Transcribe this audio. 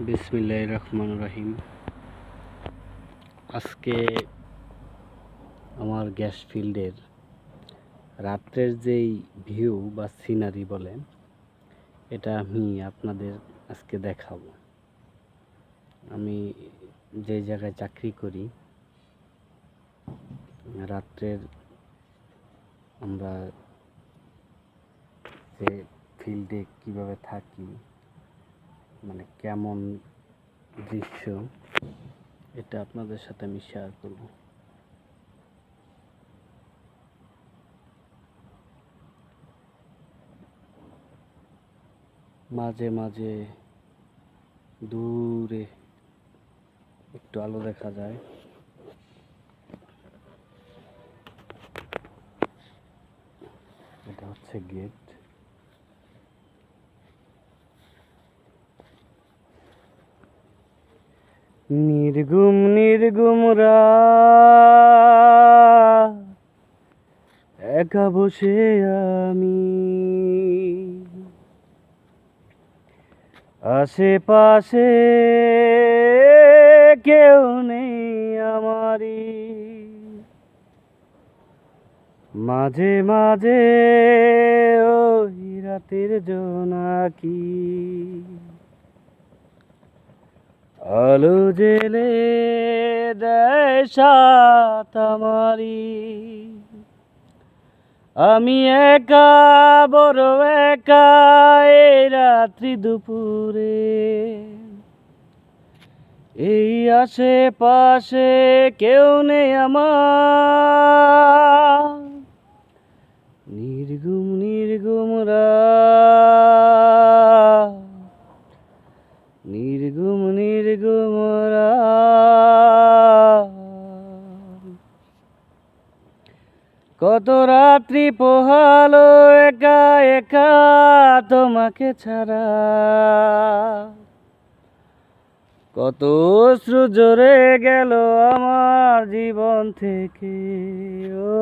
বিসমিল্লাহির রহমানির রহিম। আজকে আমার গ্যাস ফিল্ডের রাত্রের যেই ভিউ বা সিনারি বলে, এটা আমি আপনাদের আজকে দেখাবো। আমি যে জায়গায় চাকরি করি, রাত্রের আমরা যে ফিল্ডে কিভাবে থাকি, মানে কেমন দৃশ্য, এটা আপনাদের সাথে আমি শেয়ার করব। মাঝে মাঝে দূরে একটু আলো দেখা যায়। এটা হচ্ছে গেট। নির্গুম নির্গুম রাত, একা বসে আমি, আশেপাশে কেউ নেই আমারই। মাঝে মাঝে ওই রাতের জোনাকি আলো জেলে দেয় সাত আমারি। আমি একা, বড় একা এই রাত্রি দুপুরে, এই আশেপাশে কেউ নেই আমার। নির্গুম নির্গুম রাত, নির্গুম নির্গুম রাত, কত রাত্রি পোহালো একা একা তোমাকে ছাড়া, কত অশ্রু ঝরে গেল আমার জীবন থেকে। ও